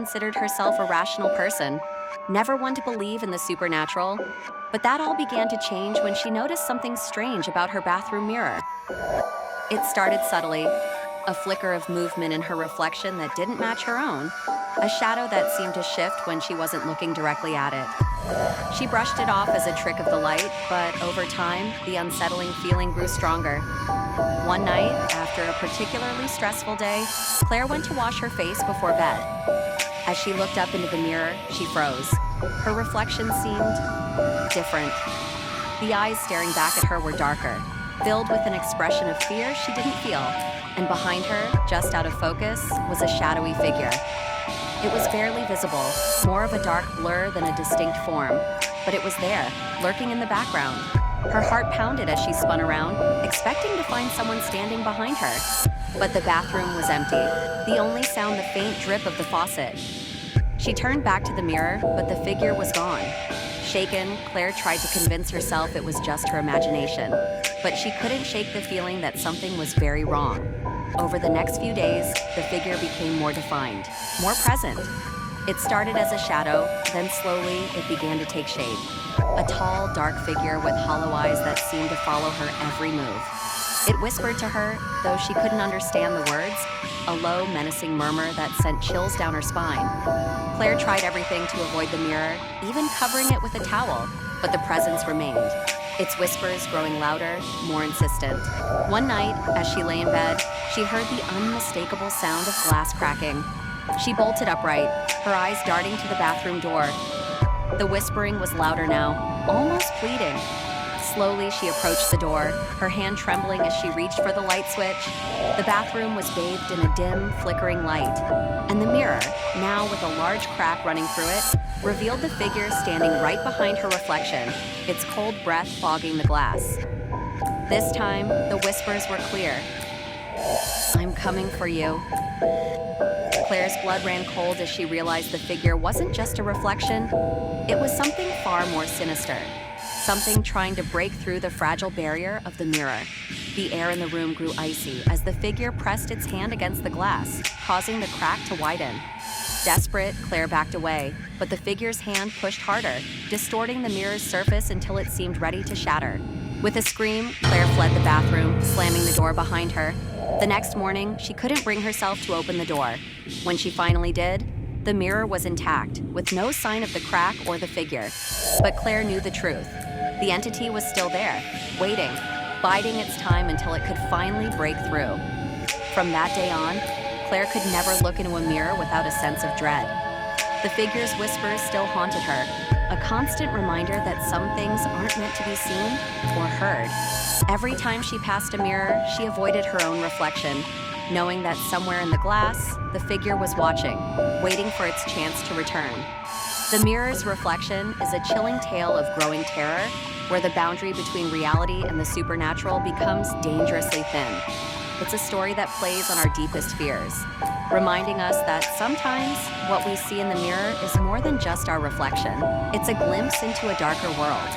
considered herself a rational person, never one to believe in the supernatural. But that all began to change when she noticed something strange about her bathroom mirror. It started subtly, a flicker of movement in her reflection that didn't match her own, a shadow that seemed to shift when she wasn't looking directly at it. She brushed it off as a trick of the light, but over time, the unsettling feeling grew stronger. One night, after a particularly stressful day, Claire went to wash her face before bed. As she looked up into the mirror, she froze. Her reflection seemed different. The eyes staring back at her were darker, filled with an expression of fear she didn't feel, and behind her, just out of focus, was a shadowy figure. It was barely visible, more of a dark blur than a distinct form, but it was there, lurking in the background. Her heart pounded as she spun around, expecting to find someone standing behind her. But the bathroom was empty, the only sound the faint drip of the faucet. She turned back to the mirror, but the figure was gone. Shaken, Claire tried to convince herself it was just her imagination, but she couldn't shake the feeling that something was very wrong. Over the next few days, the figure became more defined, more present. It started as a shadow, then slowly it began to take shape. A tall, dark figure with hollow eyes that seemed to follow her every move. It whispered to her, though she couldn't understand the words, a low, menacing murmur that sent chills down her spine. Claire tried everything to avoid the mirror, even covering it with a towel, but the presence remained, its whispers growing louder, more insistent. One night, as she lay in bed, she heard the unmistakable sound of glass cracking. She bolted upright, her eyes darting to the bathroom door. The whispering was louder now, almost pleading. Slowly, she approached the door, her hand trembling as she reached for the light switch. The bathroom was bathed in a dim, flickering light, and the mirror, now with a large crack running through it, revealed the figure standing right behind her reflection, its cold breath fogging the glass. This time, the whispers were clear. "I'm coming for you." Claire's blood ran cold as she realized the figure wasn't just a reflection, it was something far more sinister. Something trying to break through the fragile barrier of the mirror. The air in the room grew icy as the figure pressed its hand against the glass, causing the crack to widen. Desperate, Claire backed away, but the figure's hand pushed harder, distorting the mirror's surface until it seemed ready to shatter. With a scream, Claire fled the bathroom, slamming the door behind her. The next morning, she couldn't bring herself to open the door. When she finally did, the mirror was intact, with no sign of the crack or the figure. But Claire knew the truth. The entity was still there, waiting, biding its time until it could finally break through. From that day on, Claire could never look into a mirror without a sense of dread. The figure's whispers still haunted her, a constant reminder that some things aren't meant to be seen or heard. Every time she passed a mirror, she avoided her own reflection, knowing that somewhere in the glass, the figure was watching, waiting for its chance to return. The mirror's reflection is a chilling tale of growing terror, where the boundary between reality and the supernatural becomes dangerously thin. It's a story that plays on our deepest fears, reminding us that sometimes what we see in the mirror is more than just our reflection. It's a glimpse into a darker world,